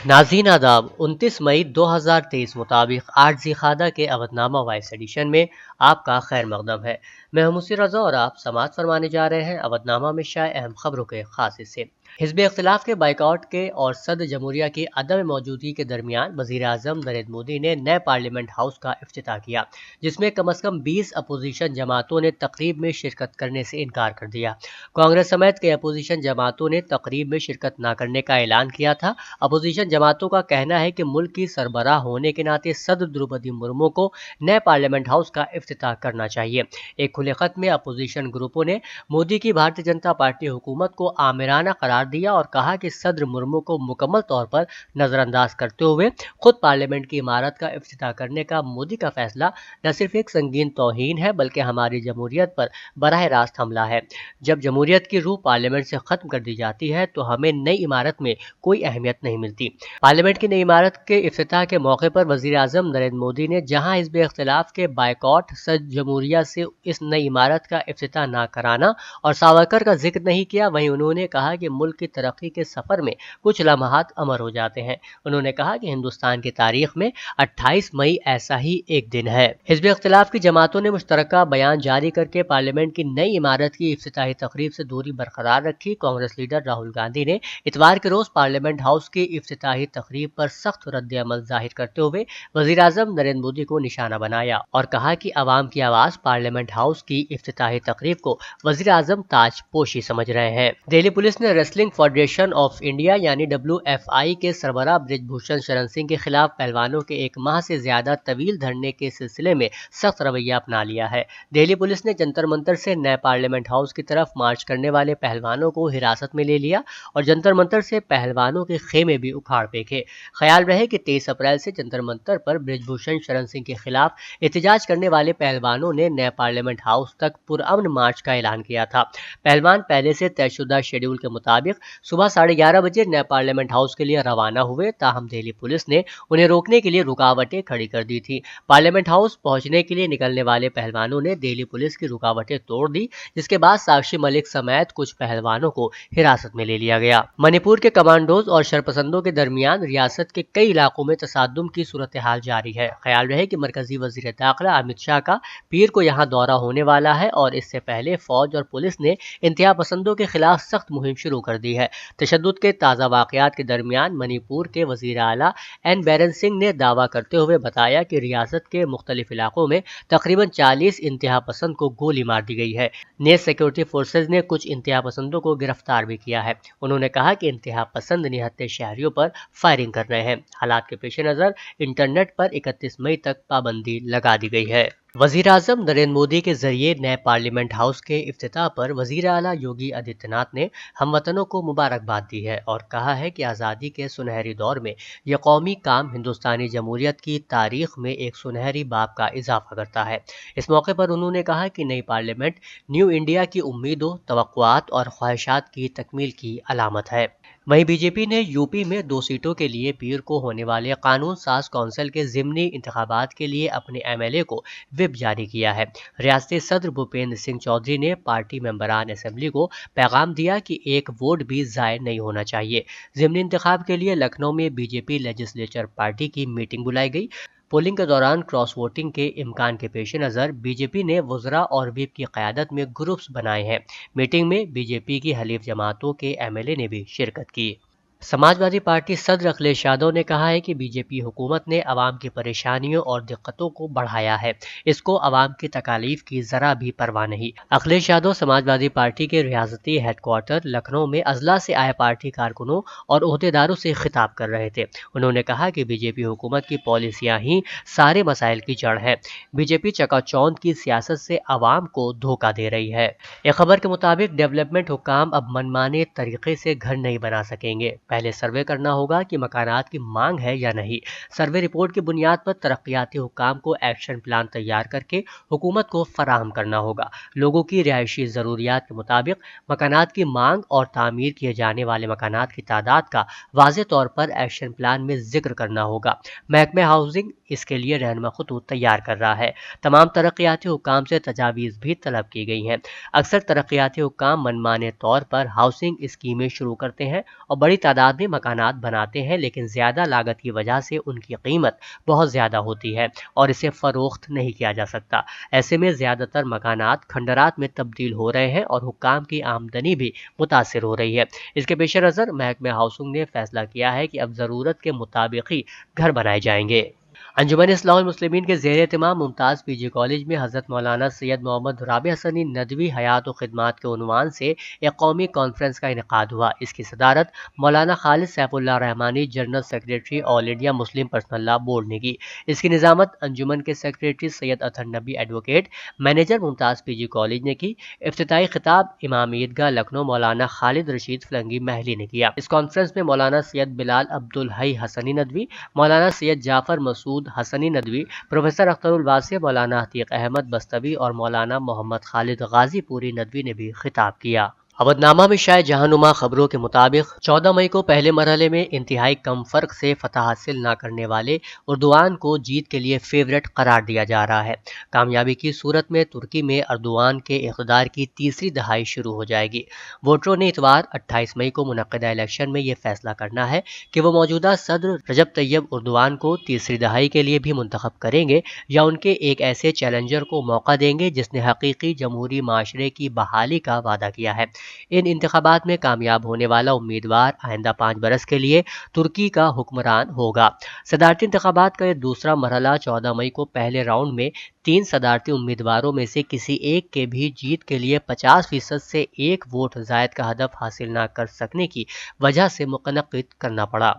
नाज़रीन आदाब 29 मई 2023 मुताबिक 8 ज़ीक़ादा के अवधनामा वॉइस एडिशन में आपका खैर मकदम है। मैं हूं मुसी रज़ा और आप समाअत फरमाने जा रहे हैं अवधनामा में शाये अहम खबरों के खास हिस्से। हिज़्ब इख्तिलाफ के बाइकआउट के और सदर जमहूरिया की अदम मौजूदगी के दरमियान वज़ीर आज़म नरेंद्र मोदी ने नए पार्लियामेंट हाउस का इफ्तिताह किया, जिसमें कम अज़ कम 20 अपोजिशन जमातों ने तकरीब में शिरकत करने से इनकार कर दिया। कांग्रेस समेत कई अपोजिशन जमातों ने तकरीब में शिरकत न करने का ऐलान किया था। अपोजिशन जमातों का कहना है कि मुल्क की सरबराह होने के नाते सदर द्रौपदी मुर्मू को नए पार्लियामेंट हाउस का इफ्तिताह करना चाहिए। एक खुले खत में अपोजिशन ग्रुपों ने मोदी की भारतीय जनता पार्टी हुकूमत को आमिराना करार दिया और कहा कि सदर मुर्मू को मुकम्मल तौर पर नजरअंदाज करते हुए खुद पार्लियामेंट की इमारत का इफ्तिताह करने का मोदी का फैसला न सिर्फ एक संगीन तौहीन है बल्कि हमारी जमहूरियत पर बराह रास्त हमला है। जब जमहूरियत की रूह पार्लियामेंट से खत्म कर दी जाती है तो हमें नई इमारत में कोई अहमियत नहीं मिलती। पार्लियामेंट की नई इमारत के इफ्तिताह के मौके पर वजीर आजम नरेंद्र मोदी ने जहां हिज़्ब इख्तिलाफ के बाइकआउट सदर जमहूरिया से इस नई इमारत का इफ्तिताह न कराना और सावरकर का जिक्र नहीं किया, वहीं उन्होंने कहा कि मुल्क की तरक्की के सफर में कुछ लम्हात अमर हो जाते हैं। उन्होंने कहा कि हिंदुस्तान की तारीख में 28 मई ऐसा ही एक दिन है। हिज़्ब इख्तिलाफ की जमातों ने मुश्तरका बयान जारी करके पार्लियामेंट की नई इमारत की इफ्तिताही तकरीब से दूरी बरकरार रखी। कांग्रेस लीडर राहुल गांधी ने इतवार के रोज पार्लियामेंट हाउस की इफ्तिताही तकरीब पर सख्त रद्द-ए-अमल जाहिर करते हुए वजीर आजम नरेंद्र मोदी को निशाना बनाया और कहा कि अवाम की आवाज पार्लियामेंट हाउस की इफ्तिताही तकरीब को वजीर आजम ताज पोशी समझ रहे हैं। दिल्ली पुलिस ने रेसलिंग फेडरेशन ऑफ इंडिया यानी WFI के सरबराह बृजभूषण शरण सिंह के खिलाफ पहलवानों के एक माह से ज्यादा तवील धरने के सिलसिले में सख्त रवैया अपना लिया है। दिल्ली पुलिस ने जंतर मंतर से नए पार्लियामेंट हाउस की तरफ मार्च करने वाले पहलवानों को हिरासत में ले लिया और जंतर मंतर से पहलवानों के खेमे भी उखाड़ फेंके। ख्याल रहे कि 23 अप्रैल से जंतर मंतर पर बृजभूषण शरण सिंह के खिलाफ एहतजाज करने वाले पहलवानों ने नए पार्लियामेंट हाउस तक पुरअमन मार्च का ऐलान किया था। पहलवान पहले से तयशुदा शेड्यूल के मुताबिक सुबह 11:30 बजे नए पार्लियामेंट हाउस के लिए रवाना हुए, ताहम दिल्ली पुलिस ने उन्हें रोकने के लिए रुकावटें खड़ी कर दी थी। पार्लियामेंट हाउस पहुंचने के लिए निकलने वाले पहलवानों ने दिल्ली पुलिस की रुकावटें तोड़ दी, जिसके बाद साक्षी मलिक समेत कुछ पहलवानों को हिरासत में ले लिया गया। मणिपुर के कमांडोज और शरपसंदों के दरमियान रियासत के कई इलाकों में तसादुम की सूरत हाल जारी है। ख्याल रहे कि मरकजी वजीर दाखिला अमित शाह का पीर को यहाँ दौरा होने वाला है और इससे पहले फौज और पुलिस ने इंतहा पसंदों के खिलाफ सख्त मुहिम शुरू कर दी है। तशद्दुद के ताज़ा वाक़यात के दरमियान मणिपुर के वजीर आला एन बैरन सिंह ने दावा करते हुए बताया कि रियासत के मुख्तलिफ इलाकों में तकरीबन 40 इंतहा पसंद को गोली मार दी गई है। नेस सिक्योरिटी फोर्सेज ने कुछ इंतहा पसंदों को गिरफ्तार भी किया है। उन्होंने कहा कि इंतहा पसंद निहत्ते शहरियों पर फायरिंग कर रहे हैं। हालात के पेश नज़र इंटरनेट पर 31 मई तक पाबंदी लगा दी गई है। वजीर आजम नरेंद्र मोदी के जरिए नए पार्लियामेंट हाउस के इफ्तिताह पर वजीर आला योगी आदित्यनाथ ने हमवतनों को मुबारकबाद दी है और कहा है कि आज़ादी के सुनहरी दौर में यह कौमी काम हिंदुस्तानी जमहूरियत की तारीख में एक सुनहरी बाब का इजाफा करता है। इस मौके पर उन्होंने कहा कि नई पार्लियामेंट न्यू इंडिया की उम्मीदों, तवक्कुआत और ख्वाहिशात की तकमील की अलामत है। वहीं बीजेपी ने यूपी में 2 सीटों के लिए पीर को होने वाले कानून साज कौंसिल के ज़िमनी इंतखाबात के लिए अपने MLA को व्हिप जारी किया है। रियासती सदर भूपेंद्र सिंह चौधरी ने पार्टी मेंबरान असेंबली को पैगाम दिया कि एक वोट भी ज़ाय नहीं होना चाहिए। ज़िमनी इंतखाब के लिए लखनऊ में बीजेपी लेजिस्लेचर पार्टी की मीटिंग बुलाई गई। पोलिंग के दौरान क्रॉस वोटिंग के इम्कान के पेश नज़र बीजेपी ने वज़रा और व्हिप की क़यादत में ग्रुप्स बनाए हैं। मीटिंग में बीजेपी की हलीफ जमातों के MLA ने भी शिरकत की। समाजवादी पार्टी सदर अखिलेश यादव ने कहा है कि बीजेपी हुकूमत ने अवाम की परेशानियों और दिक्कतों को बढ़ाया है, इसको अवाम की तकालीफ की जरा भी परवाह नहीं। अखिलेश यादव समाजवादी पार्टी के रियासती हेडक्वार्टर लखनऊ में अजला से आए पार्टी कारकुनों और ओहदेदारों से खिताब कर रहे थे। उन्होंने कहा कि बीजेपी हुकूमत की पॉलिसियां ही सारे मसाइल की जड़ है। बीजेपी चकाचौंध की सियासत से अवाम को धोखा दे रही है। एक खबर के मुताबिक डेवलपमेंट हुकाम अब मनमाने तरीके से घर नहीं बना सकेंगे। पहले सर्वे करना होगा कि मकानात की मांग है या नहीं। सर्वे रिपोर्ट की बुनियाद पर तरक्याती हुकाम को एक्शन प्लान तैयार करके हुकूमत को फराहम करना होगा। लोगों की रिहायशी ज़रूरियात के मुताबिक मकानात की मांग और तामीर किए जाने वाले मकानात की तादाद का वाज़े तौर पर एक्शन प्लान में जिक्र करना होगा। महकमा हाउसिंग इसके लिए रहनुमा खतूत तैयार कर रहा है। तमाम तरक्याती हुकाम से तजावीज़ भी तलब की गई हैं। अक्सर तरक्याती हुकाम मनमाने तौर पर हाउसिंग स्कीमें शुरू करते हैं और बड़ी تعداد میں مکانات بناتے ہیں، لیکن زیادہ لاگت کی وجہ سے ان کی قیمت بہت زیادہ ہوتی ہے اور اسے فروخت نہیں کیا جا سکتا۔ ایسے میں زیادہ تر مکانات کھنڈرات میں تبدیل ہو رہے ہیں اور حکام کی آمدنی بھی متاثر ہو رہی ہے۔ اس کے پیش نظر محکمہ ہاؤسنگ نے فیصلہ کیا ہے کہ اب ضرورت کے مطابق ہی گھر بنائے جائیں گے۔ انجمن اصلاح المسلمین کے زیر اہتمام ممتاز پی جی کالج میں حضرت مولانا سید محمد رابع حسنی ندوی حیات و خدمات کے عنوان سے ایک قومی کانفرنس کا انعقاد ہوا۔ اس کی صدارت Maulana Khalid Saif Ullah Rahmani general secretary all India Muslim personal law board نے کی۔ اس کی نظامت انجمن کے سیکریٹری سید اطہر نبی ایڈوکیٹ مینیجر ممتاز پی جی کالج نے کی۔ افتتاحی خطاب امام عیدگاہ لکھنؤ مولانا خالد رشید فلنگی محلی نے کیا۔ اس کانفرنس میں مولانا سید بلال عبدالحی حسنی ندوی، مولانا سید جعفر مسعود حسنی ندوی، پروفیسر اختر الواسع، مولانا عتیق احمد بستوی اور مولانا محمد خالد غازی پوری ندوی نے بھی خطاب کیا۔ اودنامہ میں شائع جہانما خبروں کے مطابق 14 مئی کو پہلے مرحلے میں انتہائی کم فرق سے فتح حاصل نہ کرنے والے اردوان کو جیت کے لیے فیورٹ قرار دیا جا رہا ہے۔ کامیابی کی صورت میں ترکی میں اردوان کے اقتدار کی تیسری دہائی شروع ہو جائے گی۔ ووٹروں نے اتوار 28 مئی کو منعقدہ الیکشن میں یہ فیصلہ کرنا ہے کہ وہ موجودہ صدر رجب طیب اردوان کو تیسری دہائی کے لیے بھی منتخب کریں گے یا ان کے ایک ایسے چیلنجر کو موقع دیں گے جس نے حقیقی جمہوری معاشرے کی بحالی کا وعدہ کیا ہے۔ ان انتخابات میں کامیاب ہونے والا امیدوار آئندہ 5 برس کے لیے ترکی کا حکمران ہوگا۔ صدارتی انتخابات کا یہ دوسرا مرحلہ 14 مئی کو پہلے راؤنڈ میں 3 صدارتی امیدواروں میں سے کسی ایک کے بھی جیت کے لیے 50% سے 1 ووٹ زائد کا ہدف حاصل نہ کر سکنے کی وجہ سے منعقد کرنا پڑا۔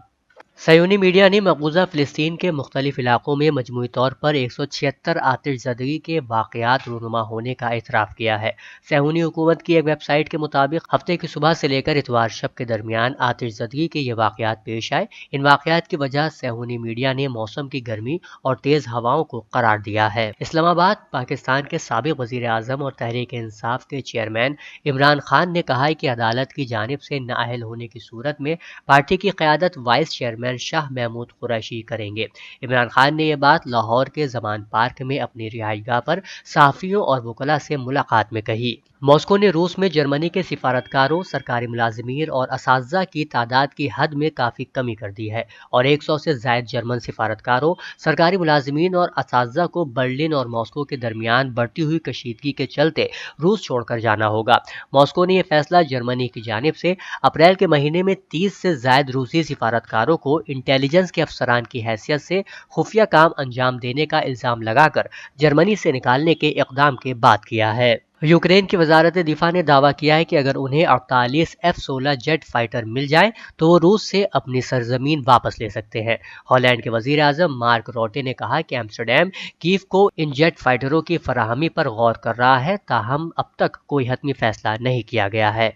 صہیونی میڈیا نے مقبوضہ فلسطین کے مختلف علاقوں میں مجموعی طور پر 176 آتش زدگی کے واقعات رونما ہونے کا اعتراف کیا ہے۔ صہیونی حکومت کی ایک ویب سائٹ کے مطابق ہفتے کی صبح سے لے کر اتوار شب کے درمیان آتش زدگی کے یہ واقعات پیش آئے۔ ان واقعات کی وجہ صہیونی میڈیا نے موسم کی گرمی اور تیز ہواؤں کو قرار دیا ہے۔ اسلام آباد پاکستان کے سابق وزیر اعظم اور تحریک انصاف کے چیئرمین عمران خان نے کہا ہے کہ عدالت کی جانب سے نااہل ہونے کی صورت میں پارٹی کی قیادت وائس چیئرمین شاہ محمود قریشی کریں گے۔ عمران خان نے یہ بات لاہور کے زمان پارک میں اپنی رہائش گاہ پر صحافیوں اور وکلاء سے ملاقات میں کہی۔ ماسکو نے روس میں جرمنی کے سفارتکاروں، سرکاری ملازمین اور اساتذہ کی تعداد کی حد میں کافی کمی کر دی ہے اور 100 سے زائد جرمن سفارتکاروں، سرکاری ملازمین اور اساتذہ کو برلن اور ماسکو کے درمیان بڑھتی ہوئی کشیدگی کے چلتے روس چھوڑ کر جانا ہوگا۔ ماسکو نے یہ فیصلہ جرمنی کی جانب سے اپریل کے مہینے میں 30 سے زائد روسی سفارتکاروں کو انٹیلیجنس کے افسران کی حیثیت سے خفیہ کام انجام دینے کا الزام لگا کر جرمنی سے نکالنے کے اقدام کے بعد کیا ہے۔ یوکرین کی وزارت دفاع نے دعویٰ کیا ہے کہ اگر انہیں 48 F-16 جیٹ فائٹر مل جائیں تو وہ روس سے اپنی سرزمین واپس لے سکتے ہیں۔ ہالینڈ کے وزیر اعظم مارک روٹے نے کہا کہ ایمسٹرڈیم کیف کو ان جیٹ فائٹروں کی فراہمی پر غور کر رہا ہے، تاہم اب تک کوئی حتمی فیصلہ نہیں کیا گیا ہے۔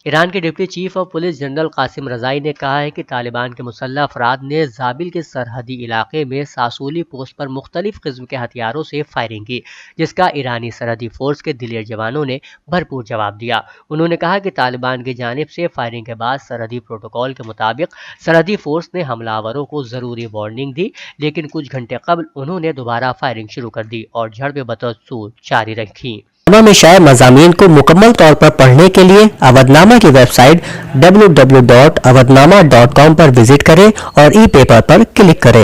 ایران کے deputy chief of police general Qasem Rezaei نے کہا ہے کہ طالبان کے مسلح افراد نے زابل کے سرحدی علاقے میں ساسولی پوسٹ پر مختلف قسم کے ہتھیاروں سے فائرنگ کی، جس کا ایرانی سرحدی فورس کے دلیر جوانوں نے بھرپور جواب دیا۔ انہوں نے کہا کہ طالبان کی جانب سے فائرنگ کے بعد سرحدی پروٹوکول کے مطابق سرحدی فورس نے حملہ آوروں کو ضروری وارننگ دی، لیکن کچھ گھنٹے قبل انہوں نے دوبارہ فائرنگ شروع کر دی اور جھڑپیں بتدریج جاری رکھیں۔ میں شائع مضامین کو مکمل طور پر پڑھنے کے لیے اودنامہ کی ویب سائٹ www.awadnama.com پر وزٹ کریں اور ای پیپر پر کلک کریں۔